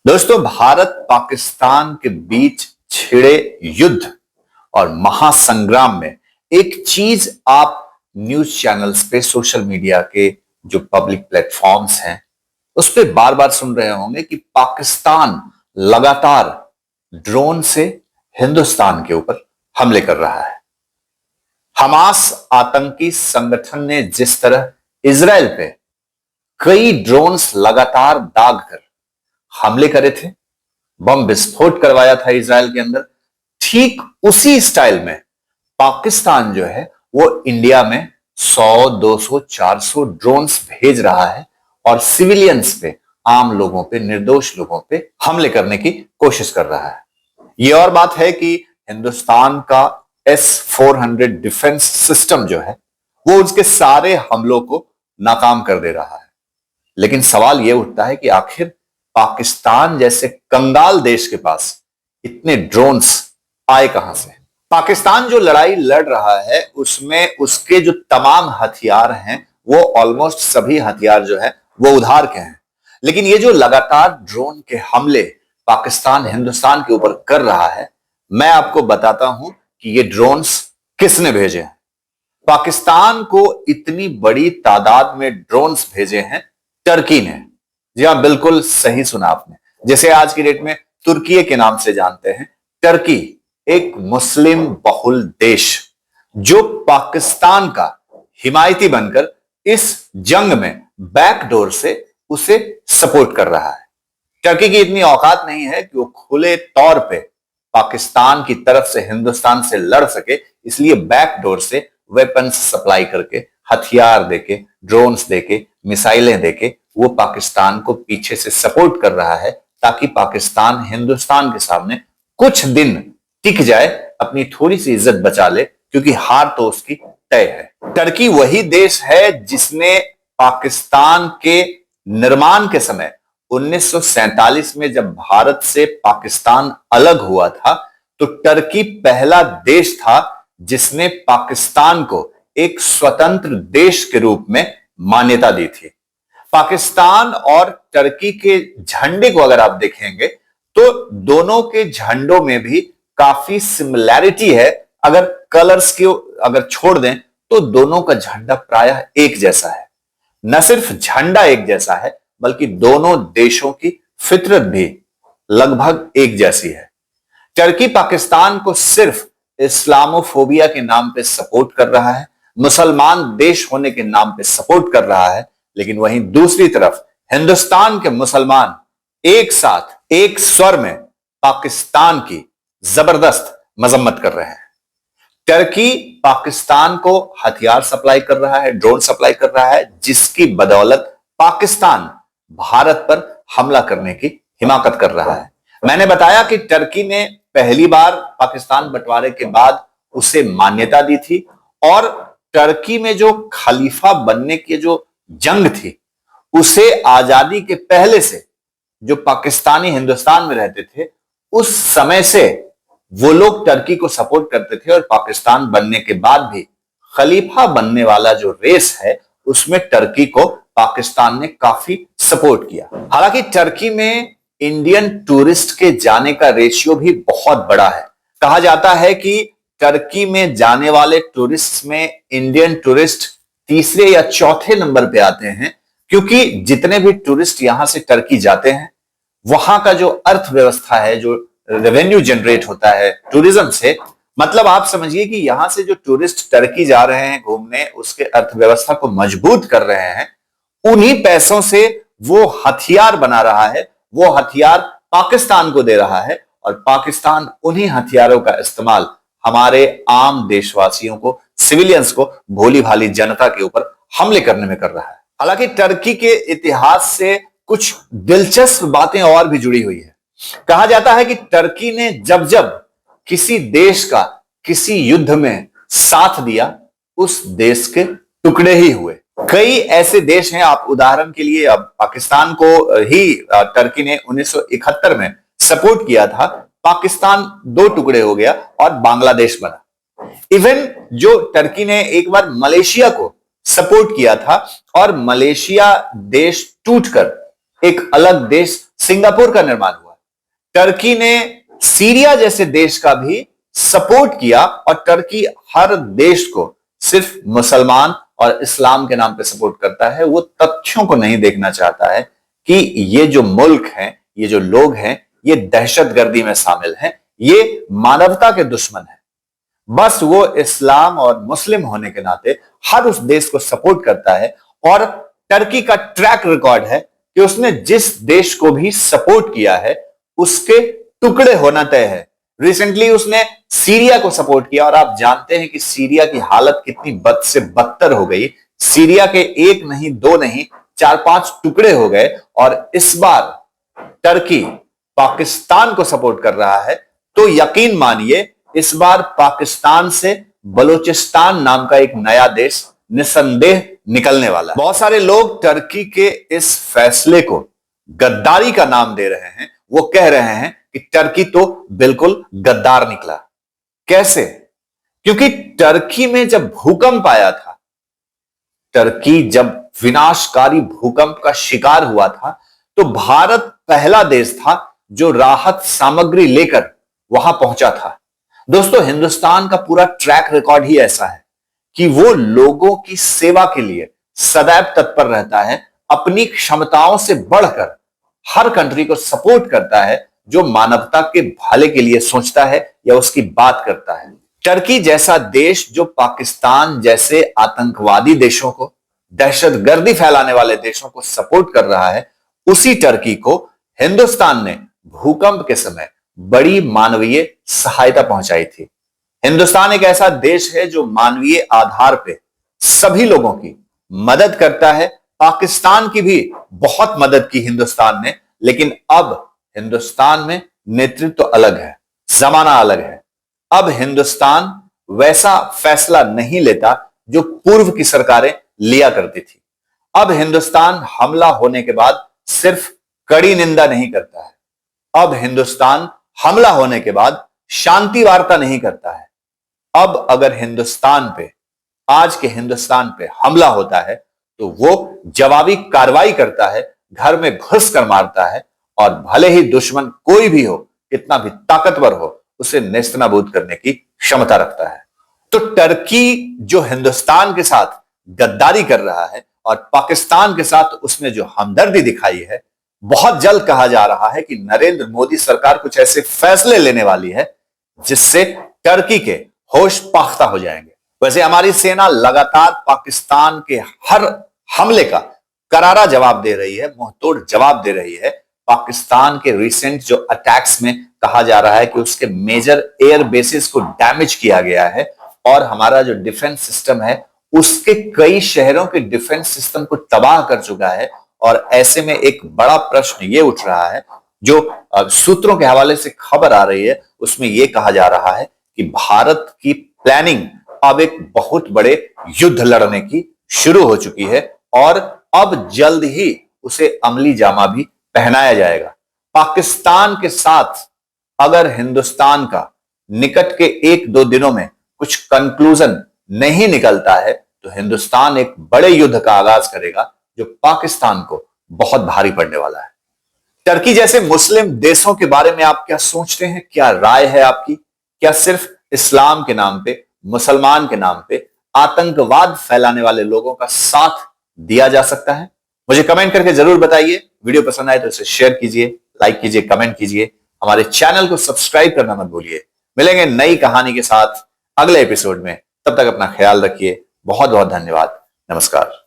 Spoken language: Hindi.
दोस्तों, भारत पाकिस्तान के बीच छिड़े युद्ध और महासंग्राम में एक चीज आप न्यूज चैनल्स पे, सोशल मीडिया के जो पब्लिक प्लेटफॉर्म्स हैं उस पे बार बार सुन रहे होंगे कि पाकिस्तान लगातार ड्रोन से हिंदुस्तान के ऊपर हमले कर रहा है। हमास आतंकी संगठन ने जिस तरह इजराइल पे कई ड्रोन्स लगातार दाग कर हमले करे थे, बम विस्फोट करवाया था इजराइल के अंदर, ठीक उसी स्टाइल में पाकिस्तान जो है वो इंडिया में 100, 200, 400 ड्रोन्स भेज रहा है और सिविलियंस पे, आम लोगों पे, निर्दोष लोगों पे हमले करने की कोशिश कर रहा है। यह और बात है कि हिंदुस्तान का S-400 डिफेंस सिस्टम जो है वो उसके सारे हमलों को नाकाम कर दे रहा है। लेकिन सवाल यह उठता है कि आखिर पाकिस्तान जैसे कंगाल देश के पास इतने ड्रोन्स आए कहां से? पाकिस्तान जो लड़ाई लड़ रहा है उसमें उसके जो तमाम हथियार हैं वो ऑलमोस्ट सभी हथियार जो है वो उधार के हैं। लेकिन ये जो लगातार ड्रोन के हमले पाकिस्तान हिंदुस्तान के ऊपर कर रहा है, मैं आपको बताता हूं कि ये ड्रोन्स किसने भेजे हैं। पाकिस्तान को इतनी बड़ी तादाद में ड्रोन्स भेजे हैं टर्की ने। जी हां, बिल्कुल सही सुना आपने। जैसे आज की डेट में तुर्की के नाम से जानते हैं, टर्की एक मुस्लिम बहुल देश जो पाकिस्तान का हिमायती बनकर इस जंग में बैकडोर से उसे सपोर्ट कर रहा है। टर्की की इतनी औकात नहीं है कि वो खुले तौर पे पाकिस्तान की तरफ से हिंदुस्तान से लड़ सके, इसलिए बैकडोर से वेपन्स सप्लाई करके, हथियार देके, ड्रोन्स देके, मिसाइलें देके वो पाकिस्तान को पीछे से सपोर्ट कर रहा है ताकि पाकिस्तान हिंदुस्तान के सामने कुछ दिन टिक जाए, अपनी थोड़ी सी इज्जत बचा ले, क्योंकि हार तो उसकी तय है। टर्की वही देश है जिसने पाकिस्तान के निर्माण के समय 1947 में जब भारत से पाकिस्तान अलग हुआ था तो टर्की पहला देश था जिसने पाकिस्तान को एक स्वतंत्र देश के रूप में मान्यता दी थी। पाकिस्तान और टर्की के झंडे को अगर आप देखेंगे तो दोनों के झंडों में भी काफी सिमिलैरिटी है। अगर कलर्स को अगर छोड़ दें तो दोनों का झंडा प्रायः एक जैसा है। न सिर्फ झंडा एक जैसा है बल्कि दोनों देशों की फितरत भी लगभग एक जैसी है। टर्की पाकिस्तान को सिर्फ इस्लामोफोबिया के नाम पे सपोर्ट कर रहा है, मुसलमान देश होने के नाम पे सपोर्ट कर रहा है, लेकिन वहीं दूसरी तरफ हिंदुस्तान के मुसलमान एक साथ एक स्वर में पाकिस्तान की जबरदस्त मजम्मत कर रहे हैं। टर्की पाकिस्तान को हथियार सप्लाई कर रहा है, ड्रोन सप्लाई कर रहा है, जिसकी बदौलत पाकिस्तान भारत पर हमला करने की हिमाकत कर रहा है। मैंने बताया कि टर्की ने पहली बार पाकिस्तान बंटवारे के बाद उसे मान्यता दी थी और टर्की में जो खलीफा बनने की जो जंग थी उसे आजादी के पहले से जो पाकिस्तानी हिंदुस्तान में रहते थे उस समय से वो लोग टर्की को सपोर्ट करते थे और पाकिस्तान बनने के बाद भी खलीफा बनने वाला जो रेस है उसमें टर्की को पाकिस्तान ने काफी सपोर्ट किया। हालांकि टर्की में इंडियन टूरिस्ट के जाने का रेशियो भी बहुत बड़ा है। कहा जाता है कि टर्की में जाने वाले टूरिस्ट में इंडियन टूरिस्ट तीसरे या चौथे नंबर पे आते हैं, क्योंकि जितने भी टूरिस्ट यहां से टर्की जाते हैं वहां का जो अर्थव्यवस्था है, जो रेवेन्यू जनरेट होता है टूरिज्म से, मतलब आप समझिए कि यहां से जो टूरिस्ट टर्की जा रहे हैं घूमने, उसके अर्थव्यवस्था को मजबूत कर रहे हैं। उन्हीं पैसों से वो हथियार बना रहा है, वो हथियार पाकिस्तान को दे रहा है और पाकिस्तान उन्हीं हथियारों का इस्तेमाल हमारे आम देशवासियों को, सिविलियंस को, भोली भाली जनता के ऊपर हमले करने में कर रहा है। हालांकि टर्की के इतिहास से कुछ दिलचस्प बातें और भी जुड़ी हुई है। कहा जाता है कि टर्की ने जब जब किसी देश का किसी युद्ध में साथ दिया उस देश के टुकड़े ही हुए। कई ऐसे देश हैं, आप उदाहरण के लिए अब पाकिस्तान को ही टर्की ने 1971 में सपोर्ट किया था, पाकिस्तान दो टुकड़े हो गया और बांग्लादेश बना। इवन जो टर्की ने एक बार मलेशिया को सपोर्ट किया था और मलेशिया देश टूटकर एक अलग देश सिंगापुर का निर्माण हुआ। टर्की ने सीरिया जैसे देश का भी सपोर्ट किया और टर्की हर देश को सिर्फ मुसलमान और इस्लाम के नाम पे सपोर्ट करता है। वो तथ्यों को नहीं देखना चाहता है कि ये जो मुल्क हैं, ये जो लोग हैं, ये दहशतगर्दी में शामिल हैं, ये मानवता के दुश्मन हैं। बस वो इस्लाम और मुस्लिम होने के नाते हर उस देश को सपोर्ट करता है। और टर्की का ट्रैक रिकॉर्ड है कि उसने जिस देश को भी सपोर्ट किया है उसके टुकड़े होना तय है। रिसेंटली उसने सीरिया को सपोर्ट किया और आप जानते हैं कि सीरिया की हालत कितनी बद से बदतर हो गई। सीरिया के एक नहीं, दो नहीं, 4-5 टुकड़े हो गए। और इस बार टर्की पाकिस्तान को सपोर्ट कर रहा है, तो यकीन मानिए इस बार पाकिस्तान से बलूचिस्तान नाम का एक नया देश निसंदेह निकलने वाला है। बहुत सारे लोग टर्की के इस फैसले को गद्दारी का नाम दे रहे हैं। वो कह रहे हैं कि टर्की तो बिल्कुल गद्दार निकला। कैसे? क्योंकि टर्की में जब भूकंप आया था, टर्की जब विनाशकारी भूकंप का शिकार हुआ था, तो भारत पहला देश था जो राहत सामग्री लेकर वहां पहुंचा था। दोस्तों, हिंदुस्तान का पूरा ट्रैक रिकॉर्ड ही ऐसा है कि वो लोगों की सेवा के लिए सदैव तत्पर रहता है, अपनी क्षमताओं से बढ़कर हर कंट्री को सपोर्ट करता है जो मानवता के भले के लिए सोचता है या उसकी बात करता है। टर्की जैसा देश जो पाकिस्तान जैसे आतंकवादी देशों को, दहशतगर्दी फैलाने वाले देशों को सपोर्ट कर रहा है, उसी टर्की को हिंदुस्तान ने भूकंप के समय बड़ी मानवीय सहायता पहुंचाई थी। हिंदुस्तान एक ऐसा देश है जो मानवीय आधार पे सभी लोगों की मदद करता है। पाकिस्तान की भी बहुत मदद की हिंदुस्तान ने, लेकिन अब हिंदुस्तान में नेतृत्व अलग है, जमाना अलग है। अब हिंदुस्तान वैसा फैसला नहीं लेता जो पूर्व की सरकारें लिया करती थी। अब हिंदुस्तान हमला होने के बाद सिर्फ कड़ी निंदा नहीं करता है। अब हिंदुस्तान हमला होने के बाद शांति वार्ता नहीं करता है। अब अगर हिंदुस्तान पे, आज के हिंदुस्तान पे हमला होता है तो वो जवाबी कार्रवाई करता है, घर में घुस कर मारता है, और भले ही दुश्मन कोई भी हो, कितना भी ताकतवर हो, उसे नेस्तनाबूद करने की क्षमता रखता है। तो टर्की जो हिंदुस्तान के साथ गद्दारी कर रहा है और पाकिस्तान के साथ उसने जो हमदर्दी दिखाई है, बहुत जल्द कहा जा रहा है कि नरेंद्र मोदी सरकार कुछ ऐसे फैसले लेने वाली है जिससे टर्की के होश पाख्ता हो जाएंगे। वैसे हमारी सेना लगातार पाकिस्तान के हर हमले का करारा जवाब दे रही है, मुंहतोड़ जवाब दे रही है। पाकिस्तान के रिसेंट जो अटैक्स में कहा जा रहा है कि उसके मेजर एयर बेसिस को डैमेज किया गया है और हमारा जो डिफेंस सिस्टम है उसके कई शहरों के डिफेंस सिस्टम को तबाह कर चुका है। और ऐसे में एक बड़ा प्रश्न ये उठ रहा है, जो सूत्रों के हवाले से खबर आ रही है, उसमें यह कहा जा रहा है कि भारत की प्लानिंग अब एक बहुत बड़े युद्ध लड़ने की शुरू हो चुकी है और अब जल्द ही उसे अमली जामा भी पहनाया जाएगा। पाकिस्तान के साथ अगर हिंदुस्तान का निकट के 1-2 दिनों में कुछ कंक्लूजन नहीं निकलता है तो हिंदुस्तान एक बड़े युद्ध का आगाज करेगा जो पाकिस्तान को बहुत भारी पड़ने वाला है। टर्की जैसे मुस्लिम देशों के बारे में आप क्या सोचते हैं? क्या राय है आपकी? क्या सिर्फ इस्लाम के नाम पे, मुसलमान के नाम पे आतंकवाद फैलाने वाले लोगों का साथ दिया जा सकता है? मुझे कमेंट करके जरूर बताइए। वीडियो पसंद आए तो इसे शेयर कीजिए, लाइक कीजिए, कमेंट कीजिए। हमारे चैनल को सब्सक्राइब करना मत भूलिए। मिलेंगे नई कहानी के साथ अगले एपिसोड में। तब तक अपना ख्याल रखिए। बहुत बहुत धन्यवाद। नमस्कार।